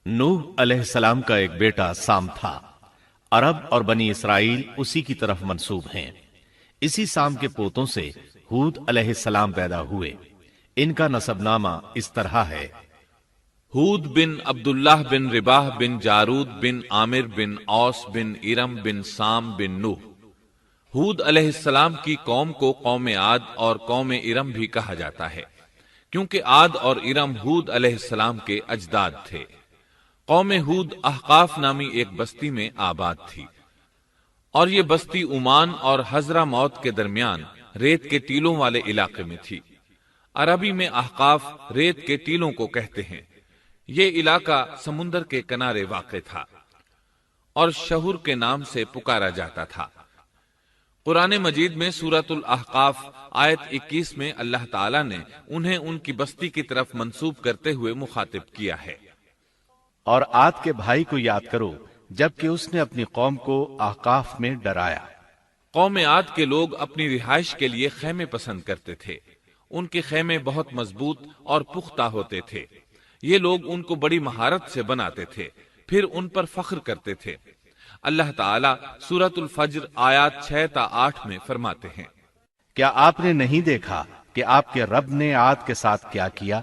نوح علیہ السلام کا ایک بیٹا سام تھا۔ عرب اور بنی اسرائیل اسی کی طرف منسوب ہیں۔ اسی سام کے پوتوں سے ہود علیہ السلام پیدا ہوئے۔ ان کا نسب نامہ اس طرح ہے: ہود بن عبداللہ بن رباح بن جارود بن عامر بن اوس بن ارم بن سام بن نوح۔ ہود علیہ السلام کی قوم کو قوم عاد اور قوم ارم بھی کہا جاتا ہے، کیونکہ عاد اور ارم ہود علیہ السلام کے اجداد تھے۔ قوم ہود احقاف نامی ایک بستی میں آباد تھی، اور یہ بستی عمان اور حضرہ موت کے درمیان ریت کے ٹیلوں والے علاقے میں تھی۔ عربی میں احقاف ریت کے ٹیلوں کو کہتے ہیں۔ یہ علاقہ سمندر کے کنارے واقع تھا اور شہر کے نام سے پکارا جاتا تھا۔ قرآن مجید میں سورۃ الاحقاف آیت 21 میں اللہ تعالیٰ نے انہیں ان کی بستی کی طرف منسوب کرتے ہوئے مخاطب کیا ہے۔ اور عاد کے بھائی کو یاد کرو جبکہ اس نے اپنی قوم کو احقاف میں ڈرایا۔ قوم عاد کے لوگ اپنی رہائش کے لیے خیمے پسند کرتے تھے۔ ان کے خیمے بہت مضبوط اور پختہ ہوتے تھے۔ یہ لوگ ان کو بڑی مہارت سے بناتے تھے، پھر ان پر فخر کرتے تھے۔ اللہ تعالیٰ سورۃ الفجر آیات 6 تا 8 میں فرماتے ہیں: کیا آپ نے نہیں دیکھا کہ آپ کے رب نے عاد کے ساتھ کیا کیا،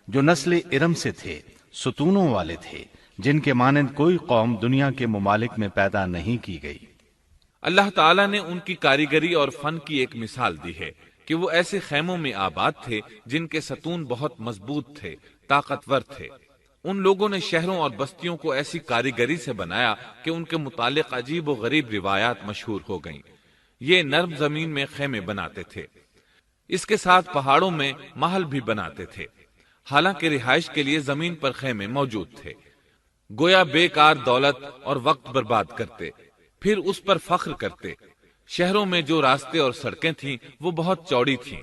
جو نسل ارم سے تھے، ستونوں والے تھے، جن کے مانند کوئی قوم دنیا کے ممالک میں پیدا نہیں کی گئی۔ اللہ تعالیٰ نے ان کی کاریگری اور فن کی ایک مثال دی ہے کہ وہ ایسے خیموں میں آباد تھے جن کے ستون بہت مضبوط تھے، طاقتور تھے۔ ان لوگوں نے شہروں اور بستیوں کو ایسی کاریگری سے بنایا کہ ان کے متعلق عجیب و غریب روایات مشہور ہو گئیں۔ یہ نرم زمین میں خیمے بناتے تھے، اس کے ساتھ پہاڑوں میں محل بھی بناتے تھے، حالانکہ رہائش کے لیے زمین پر خیمے موجود تھے۔ گویا بیکار دولت اور وقت برباد کرتے، پھر اس پر فخر کرتے۔ شہروں میں جو راستے اور سڑکیں تھیں وہ بہت چوڑی تھیں۔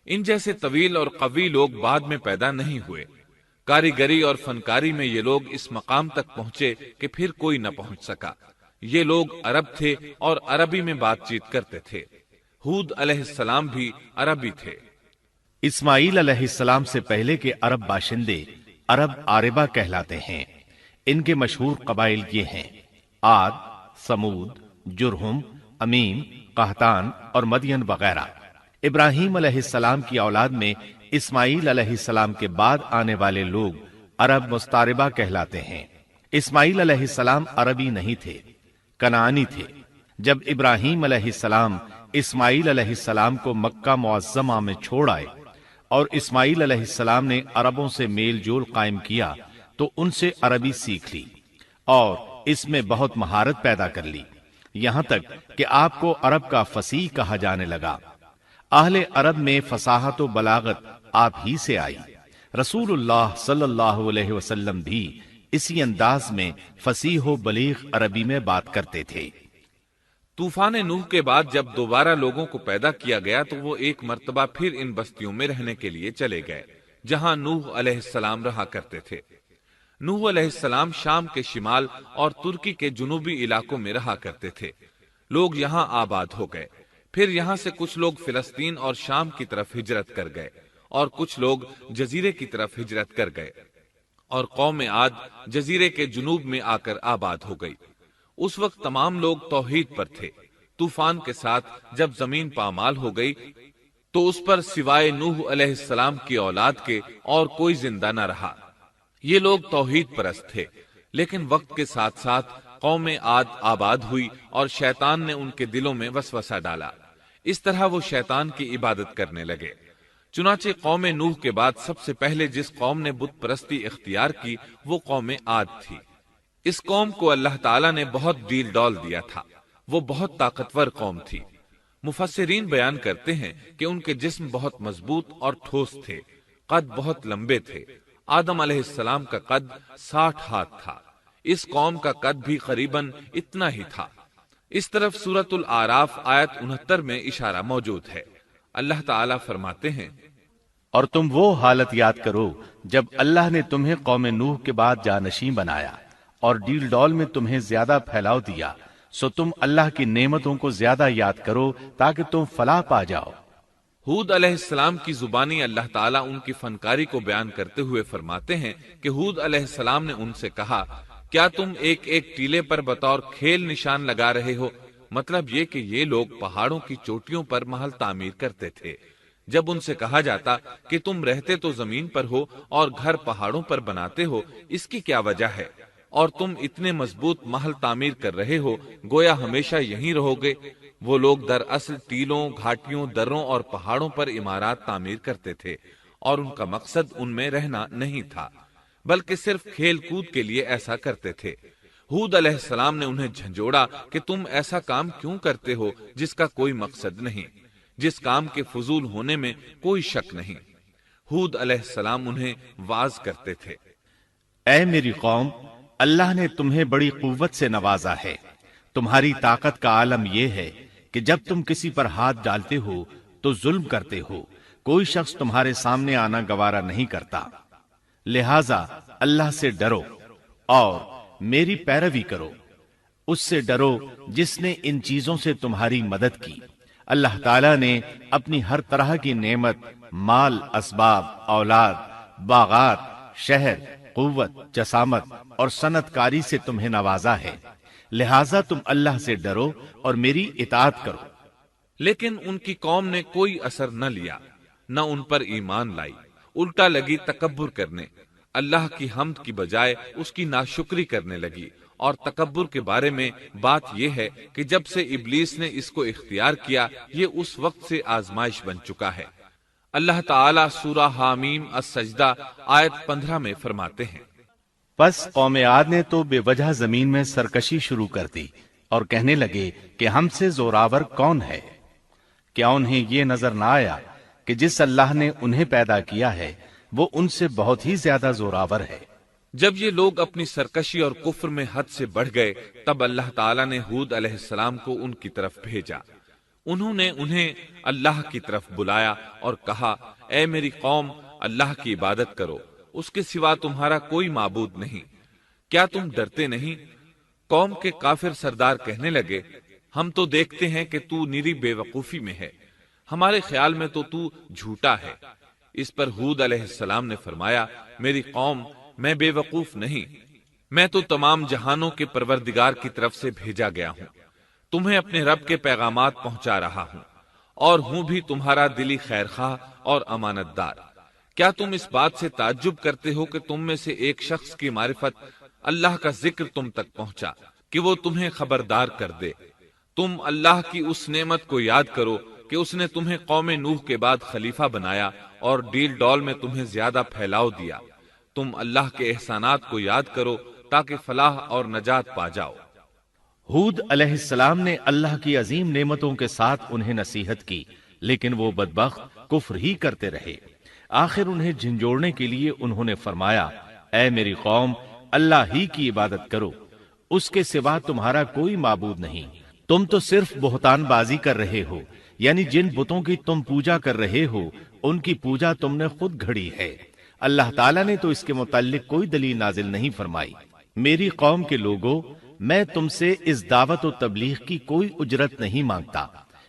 ان جیسے طویل اور قوی لوگ بعد میں پیدا نہیں ہوئے۔ کاریگری اور فنکاری میں یہ لوگ اس مقام تک پہنچے کہ پھر کوئی نہ پہنچ سکا۔ یہ لوگ عرب تھے اور عربی میں بات چیت کرتے تھے۔ ہود علیہ السلام بھی عربی تھے۔ اسماعیل علیہ السلام سے پہلے کے عرب باشندے عرب عاربہ کہلاتے ہیں۔ ان کے مشہور قبائل یہ ہیں: عاد، سمود، جرہم، امیم، قحطان اور مدین وغیرہ۔ ابراہیم علیہ السلام کی اولاد میں اسماعیل علیہ السلام کے بعد آنے والے لوگ عرب مستعربہ کہلاتے ہیں۔ اسماعیل علیہ السلام عربی نہیں تھے، کنعانی تھے۔ جب ابراہیم علیہ السلام اسماعیل علیہ السلام کو مکہ معظمہ میں چھوڑ آئے اور اسماعیل علیہ السلام نے عربوں سے میل جول قائم کیا تو ان سے عربی سیکھ لی اور اس میں بہت مہارت پیدا کر لی، یہاں تک کہ آپ کو عرب کا فصیح کہا جانے لگا۔ اہل عرب میں فصاحت و بلاغت آپ ہی سے آئی۔ رسول اللہ صلی اللہ علیہ وسلم بھی اسی انداز میں فصیح و بلیغ عربی میں بات کرتے تھے۔ طوفان نوح کے بعد جب دوبارہ لوگوں کو پیدا کیا گیا تو وہ ایک مرتبہ پھر ان بستیوں میں رہنے کے لیے چلے گئے جہاں نوح علیہ السلام رہا کرتے تھے۔ نوح علیہ السلام شام کے شمال اور ترکی کے جنوبی علاقوں میں رہا کرتے تھے۔ لوگ یہاں آباد ہو گئے۔ پھر یہاں سے کچھ لوگ فلسطین اور شام کی طرف ہجرت کر گئے اور کچھ لوگ جزیرے کی طرف ہجرت کر گئے، اور قوم عاد جزیرے کے جنوب میں آ کر آباد ہو گئی۔ اس وقت تمام لوگ توحید پر تھے۔ طوفان کے ساتھ جب زمین پامال ہو گئی تو اس پر سوائے نوح علیہ السلام کی اولاد کے اور کوئی زندہ نہ رہا۔ یہ لوگ توحید پرست تھے، لیکن وقت کے ساتھ ساتھ قوم عاد آباد ہوئی اور شیطان نے ان کے دلوں میں وسوسہ ڈالا۔ اس طرح وہ شیطان کی عبادت کرنے لگے۔ چنانچہ قوم نوح کے بعد سب سے پہلے جس قوم نے بت پرستی اختیار کی وہ قوم عاد تھی۔ اس قوم کو اللہ تعالیٰ نے بہت ڈیل ڈول دیا تھا۔ وہ بہت طاقتور قوم تھی۔ مفسرین بیان کرتے ہیں کہ ان کے جسم بہت مضبوط اور ٹھوس تھے، قد بہت لمبے تھے۔ آدم علیہ السلام کا قد 60 ہاتھ تھا۔ اس قوم کا قد بھی قریباً اتنا ہی تھا۔ اس طرف سورۃ الاعراف آیت 69 میں اشارہ موجود ہے۔ اللہ تعالیٰ فرماتے ہیں: اور تم وہ حالت یاد کرو جب اللہ نے تمہیں قوم نوح کے بعد جانشین بنایا اور ڈیل ڈول میں تمہیں زیادہ پھیلاؤ دیا، سو تم اللہ کی نعمتوں کو زیادہ یاد کرو تاکہ تم فلاح پا جاؤ۔ ہود علیہ السلام کی زبانی اللہ تعالیٰ ان کی فنکاری کو بیان کرتے ہوئے فرماتے ہیں کہ ہود علیہ السلام نے ان سے کہا، کیا تم ایک ایک ٹیلے پر بطور کھیل نشان لگا رہے ہو؟ مطلب یہ کہ یہ لوگ پہاڑوں کی چوٹیوں پر محل تعمیر کرتے تھے۔ جب ان سے کہا جاتا کہ تم رہتے تو زمین پر ہو اور گھر پہاڑوں پر بناتے ہو، اس کی کیا وجہ ہے؟ اور تم اتنے مضبوط محل تعمیر کر رہے ہو، گویا ہمیشہ یہیں رہو گے۔ وہ لوگ دراصل ٹیلوں، گھاٹیوں، دروں اور پہاڑوں پر عمارات تعمیر کرتے تھے، اور ان کا مقصد ان میں رہنا نہیں تھا، بلکہ صرف کھیل کود کے لیے ایسا کرتے تھے۔ ہود علیہ السلام نے انہیں جھنجھوڑا کہ تم ایسا کام کیوں کرتے ہو جس کا کوئی مقصد نہیں، جس کام کے فضول ہونے میں کوئی شک نہیں۔ ہود علیہ السلام انہیں واعظ کرتے تھے۔ اے میری قوم، اللہ نے تمہیں بڑی قوت سے نوازا ہے۔ تمہاری طاقت کا عالم یہ ہے کہ جب تم کسی پر ہاتھ ڈالتے ہو تو ظلم کرتے ہو، کوئی شخص تمہارے سامنے آنا گوارا نہیں کرتا۔ لہذا اللہ سے ڈرو اور میری پیروی کرو، اس سے ڈرو جس نے ان چیزوں سے تمہاری مدد کی۔ اللہ تعالیٰ نے اپنی ہر طرح کی نعمت، مال، اسباب، اولاد، باغات، شہر، قوت، جسامت اور صنعت کاری سے تمہیں نوازا ہے، لہذا تم اللہ سے ڈرو اور میری اطاعت کرو۔ لیکن ان کی قوم نے کوئی اثر نہ لیا، نہ ان پر ایمان لائی، الٹا لگی تکبر کرنے، اللہ کی حمد کی بجائے اس کی ناشکری کرنے لگی۔ اور تکبر کے بارے میں بات یہ ہے کہ جب سے ابلیس نے اس کو اختیار کیا، یہ اس وقت سے آزمائش بن چکا ہے۔ اللہ تعالیٰ سورہ حامیم السجدہ آیت 15 میں فرماتے ہیں، پس قوم عاد نے تو بے وجہ زمین میں سرکشی شروع کر دی اور کہنے لگے کہ ہم سے زوراور کون ہے؟ کیا انہیں یہ نظر نہ آیا کہ جس اللہ نے انہیں پیدا کیا ہے وہ ان سے بہت ہی زیادہ زوراور ہے؟ جب یہ لوگ اپنی سرکشی اور کفر میں حد سے بڑھ گئے، تب اللہ تعالیٰ نے ہود علیہ السلام کو ان کی طرف بھیجا۔ انہوں نے انہیں اللہ کی طرف بلایا اور کہا، اے میری قوم، اللہ کی عبادت کرو، اس کے سوا تمہارا کوئی معبود نہیں۔ کیا تم ڈرتے نہیں؟ قوم کے کافر سردار کہنے لگے، ہم تو دیکھتے ہیں کہ تو نری بے وقوفی میں ہے، ہمارے خیال میں تو جھوٹا ہے۔ اس پر ہود علیہ السلام نے فرمایا، میری قوم، میں بے وقوف نہیں، میں تو تمام جہانوں کے پروردگار کی طرف سے بھیجا گیا ہوں، تمہیں اپنے رب کے پیغامات پہنچا رہا ہوں، اور ہوں بھی تمہارا دلی خیر خواہ اور امانت دار۔ کیا تم اس بات سے تعجب کرتے ہو کہ تم میں سے ایک شخص کی معرفت، اللہ کا ذکر تم تک پہنچا کہ وہ تمہیں خبردار کر دے؟ تم اللہ کی اس نعمت کو یاد کرو کہ اس نے تمہیں قوم نوح کے بعد خلیفہ بنایا اور ڈیل ڈول میں تمہیں زیادہ پھیلاؤ دیا۔ تم اللہ کے احسانات کو یاد کرو تاکہ فلاح اور نجات پا جاؤ۔ ہود علیہ السلام نے اللہ کی عظیم نعمتوں کے ساتھ انہیں نصیحت کی، لیکن وہ بدبخت کفر ہی کرتے رہے۔ آخر انہیں جھنجھوڑنے کے لیے انہوں نے فرمایا، اے میری قوم، اللہ ہی کی عبادت کرو، اس کے سوا تمہارا کوئی معبود نہیں۔ تم تو صرف بہتان بازی کر رہے ہو، یعنی جن بتوں کی تم پوجا کر رہے ہو ان کی پوجا تم نے خود گھڑی ہے۔ اللہ تعالیٰ نے تو اس کے متعلق کوئی دلیل نازل نہیں فرمائی۔ میری قوم کے لوگوں، میں تم سے اس دعوت و تبلیغ کی کوئی اجرت نہیں مانگتا،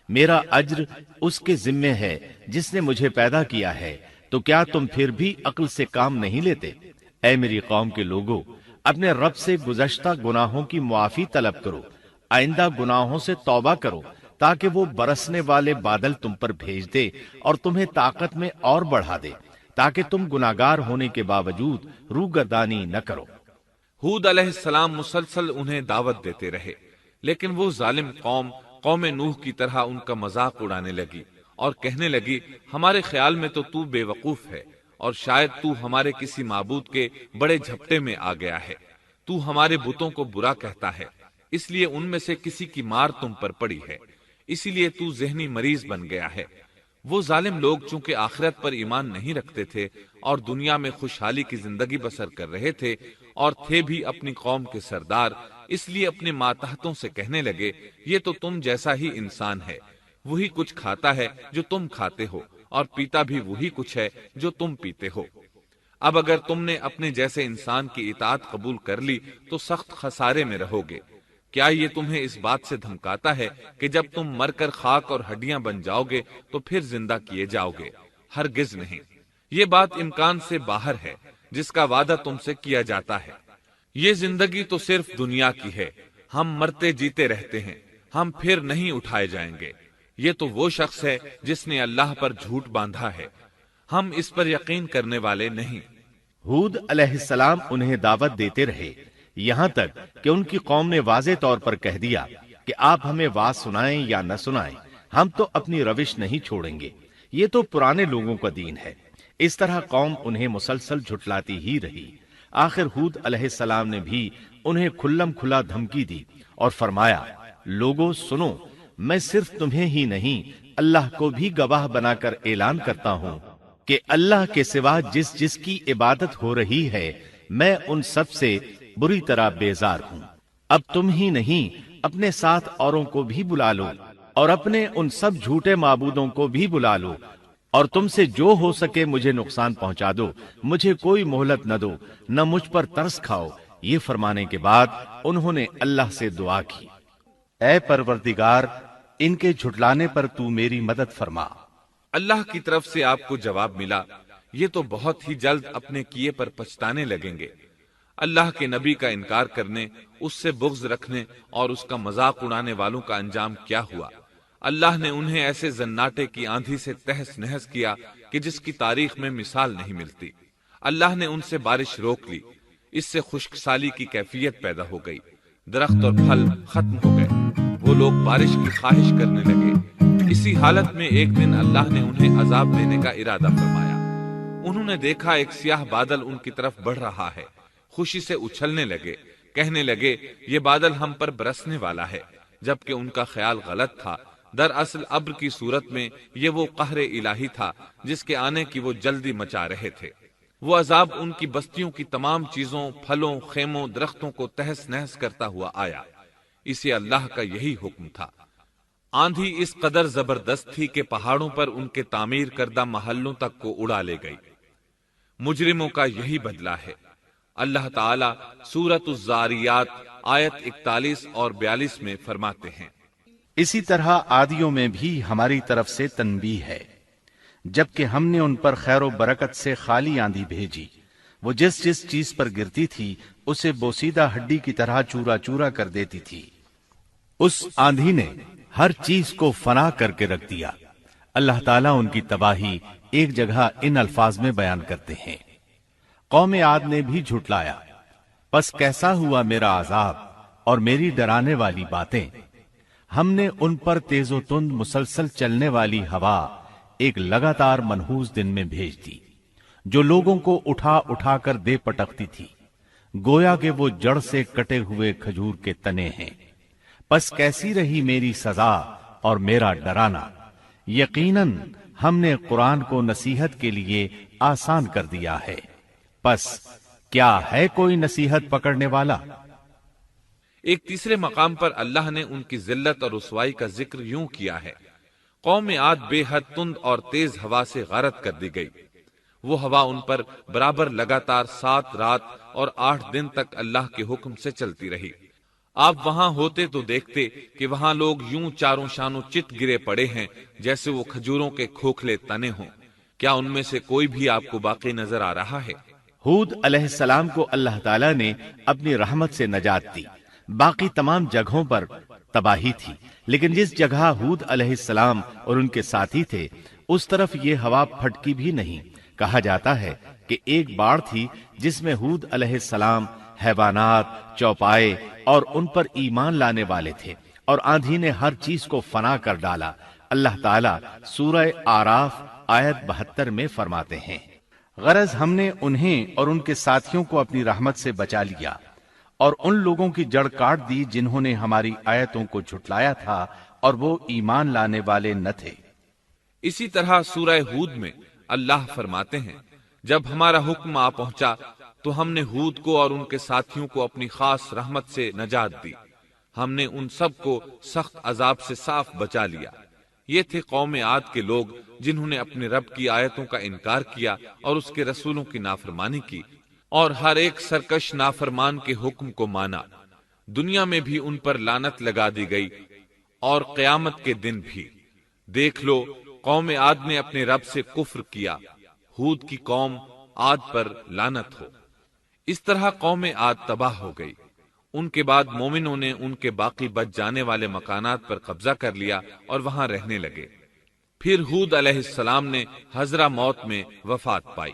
میرا اجر اس کے ذمے ہے جس نے مجھے پیدا کیا ہے، تو کیا تم پھر بھی عقل سے کام نہیں لیتے؟ اے میری قوم کے لوگوں، اپنے رب سے گزشتہ گناہوں کی معافی طلب کرو، آئندہ گناہوں سے توبہ کرو، تاکہ وہ برسنے والے بادل تم پر بھیج دے اور تمہیں طاقت میں اور بڑھا دے، تاکہ تم گناہگار ہونے کے باوجود روگردانی نہ کرو۔ ہود علیہ السلام مسلسل انہیں دعوت دیتے رہے، لیکن وہ ظالم قوم نوح کی طرح ان کا مذاق اڑانے لگی اور کہنے لگی، ہمارے خیال میں تو بے وقوف ہے، اور شاید تو ہمارے کسی معبود کے بڑے جھپٹے میں آ گیا ہے، تو ہمارے بتوں کو برا کہتا ہے، اس لیے ان میں سے کسی کی مار تم پر پڑی ہے، اسی لیے تو ذہنی مریض بن گیا ہے۔ وہ ظالم لوگ چونکہ آخرت پر ایمان نہیں رکھتے تھے اور دنیا میں خوشحالی کی زندگی بسر کر رہے تھے، اور تھے بھی اپنی قوم کے سردار، اس لیے اپنے ماتحتوں سے کہنے لگے، یہ تو تم جیسا ہی انسان ہے، وہی کچھ کھاتا ہے جو تم کھاتے ہو، اور پیتا بھی وہی کچھ ہے جو تم پیتے ہو۔ اب اگر تم نے اپنے جیسے انسان کی اطاعت قبول کر لی تو سخت خسارے میں رہو گے، کیا یہ تمہیں اس بات سے دھمکاتا ہے کہ جب تم مر کر خاک اور ہڈیاں بن جاؤ گے تو پھر زندہ کیے جاؤ گے؟ ہرگز نہیں، یہ بات امکان سے باہر ہے جس کا وعدہ تم سے کیا جاتا ہے۔ یہ زندگی تو صرف دنیا کی ہے، ہم مرتے جیتے رہتے ہیں، ہم پھر نہیں اٹھائے جائیں گے۔ یہ تو وہ شخص ہے جس نے اللہ پر جھوٹ باندھا ہے، ہم اس پر یقین کرنے والے نہیں۔ ہود علیہ السلام انہیں دعوت دیتے رہے یہاں تک کہ ان کی قوم نے واضح طور پر کہہ دیا کہ آپ ہمیں واز سنائیں یا نہ سنائیں، ہم تو اپنی روش نہیں چھوڑیں گے، یہ تو پرانے لوگوں کا دین ہے۔ اس طرح قوم انہیں مسلسل جھٹلاتی ہی رہی۔ آخر ہود علیہ السلام نے بھی انہیں کھلم کھلا دھمکی دی اور فرمایا، لوگوں سنو، میں صرف تمہیں ہی نہیں اللہ کو بھی گواہ بنا کر اعلان کرتا ہوں کہ اللہ کے سوا جس کی عبادت ہو رہی ہے میں ان سب سے بری طرح بیزار ہوں۔ اب تم ہی نہیں اپنے ساتھ اوروں کو بھی بلا لو اور اپنے ان سب جھوٹے معبودوں کو بھی بلا لو، اور تم سے جو ہو سکے مجھے نقصان پہنچا دو، مجھے کوئی مہلت نہ دو، نہ مجھ پر ترس کھاؤ۔ یہ فرمانے کے بعد انہوں نے اللہ سے دعا کی، اے پروردگار، ان کے جھٹلانے پر تو میری مدد فرما۔ اللہ کی طرف سے آپ کو جواب ملا، یہ تو بہت ہی جلد اپنے کیے پر پچھتانے لگیں گے۔ اللہ کے نبی کا انکار کرنے، اس سے بغض رکھنے اور اس کا مذاق اڑانے والوں کا انجام کیا ہوا؟ اللہ نے انہیں ایسے زناٹے کی آندھی سے تہس نہس کیا کہ جس کی تاریخ میں مثال نہیں ملتی۔ اللہ نے ان سے بارش روک لی، اس سے خشک سالی کی کیفیت پیدا ہو گئی، درخت اور پھل ختم ہو گئے، وہ لوگ بارش کی خواہش کرنے لگے۔ اسی حالت میں ایک دن اللہ نے انہیں عذاب دینے کا ارادہ فرمایا۔ انہوں نے دیکھا ایک سیاہ بادل ان کی طرف بڑھ رہا ہے، خوشی سے اچھلنے لگے، کہنے لگے یہ بادل ہم پر برسنے والا ہے، جبکہ ان کا خیال غلط تھا۔ دراصل ابر کی صورت میں یہ وہ قہر الہی تھا جس کے آنے کی وہ جلدی مچا رہے تھے۔ وہ عذاب ان کی بستیوں کی تمام چیزوں، پھلوں، خیموں، درختوں کو تہس نہس کرتا ہوا آیا۔ اسے اللہ کا یہی حکم تھا۔ آندھی اس قدر زبردست تھی کہ پہاڑوں پر ان کے تعمیر کردہ محلوں تک کو اڑا لے گئی۔ مجرموں کا یہی بدلہ ہے۔ اللہ تعالیٰ سورۃ الزاریات آیت 41 اور 42 میں فرماتے ہیں، اسی طرح عادیوں میں بھی ہماری طرف سے تنبیہ ہے، جبکہ ہم نے ان پر خیر و برکت سے خالی آندھی بھیجی، وہ جس چیز پر گرتی تھی اسے بوسیدہ ہڈی کی طرح چورا چورا کر دیتی تھی۔ اس آندھی نے ہر چیز کو فنا کر کے رکھ دیا۔ اللہ تعالیٰ ان کی تباہی ایک جگہ ان الفاظ میں بیان کرتے ہیں، قوم عاد نے بھی جھٹلایا، پس کیسا ہوا میرا عذاب اور میری ڈرانے والی باتیں۔ ہم نے ان پر تیز و تند مسلسل چلنے والی ہوا ایک لگاتار منحوس دن میں بھیج دی، جو لوگوں کو اٹھا اٹھا کر دے پٹکتی تھی، گویا کہ وہ جڑ سے کٹے ہوئے کھجور کے تنے ہیں۔ پس کیسی رہی میری سزا اور میرا ڈرانا۔ یقیناً ہم نے قرآن کو نصیحت کے لیے آسان کر دیا ہے، پس کیا ہے کوئی نصیحت پکڑنے والا؟ ایک تیسرے مقام پر اللہ نے ان کی ذلت اور رسوائی کا ذکر یوں کیا ہے، قوم عاد بے حد تند اور تیز ہوا سے غارت کر دی گئی۔ وہ ہوا ان پر برابر لگاتار 7 رات اور 8 دن تک اللہ کے حکم سے چلتی رہی۔ آپ وہاں ہوتے تو دیکھتے کہ وہاں لوگ یوں چاروں شانوں چت گرے پڑے ہیں جیسے وہ کھجوروں کے کھوکھلے تنے ہوں۔ کیا ان میں سے کوئی بھی آپ کو باقی نظر آ رہا ہے؟ ہود علیہ السلام کو اللہ تعالیٰ نے اپنی رحمت سے نجات دی، باقی تمام جگہوں پر تباہی تھی، لیکن جس جگہ ہود علیہ السلام اور ان کے ساتھی تھے اس طرف یہ ہوا پھٹکی بھی نہیں۔ کہا جاتا ہے کہ ایک باڑ تھی جس میں ہود علیہ السلام، حیوانات، چوپائے اور ان پر ایمان لانے والے تھے، اور آندھی نے ہر چیز کو فنا کر ڈالا۔ اللہ تعالیٰ سورہ آراف آیت 72 میں فرماتے ہیں، غرض ہم نے انہیں اور ان کے ساتھیوں کو اپنی رحمت سے بچا لیا اور ان لوگوں کی جڑ کاٹ دی جنہوں نے ہماری آیتوں کو جھٹلایا تھا اور وہ ایمان لانے والے نہ تھے۔ اسی طرح سورہ ہود میں اللہ فرماتے ہیں، جب ہمارا حکم آ پہنچا تو ہم نے ہود کو اور ان کے ساتھیوں کو اپنی خاص رحمت سے نجات دی، ہم نے ان سب کو سخت عذاب سے صاف بچا لیا۔ یہ تھے قوم عاد کے لوگ جنہوں نے اپنے رب کی آیتوں کا انکار کیا اور اس کے رسولوں کی نافرمانی کی، اور ہر ایک سرکش نافرمان کے حکم کو مانا۔ دنیا میں بھی ان پر لعنت لگا دی گئی اور قیامت کے دن بھی۔ دیکھ لو قوم عاد نے اپنے رب سے کفر کیا، ہود کی قوم عاد پر لعنت ہو۔ اس طرح قوم عاد تباہ ہو گئی۔ ان کے بعد مومنوں نے ان کے باقی بچ جانے والے مکانات پر قبضہ کر لیا اور وہاں رہنے لگے۔ پھر ہود علیہ السلام نے حضرہ موت میں وفات پائی۔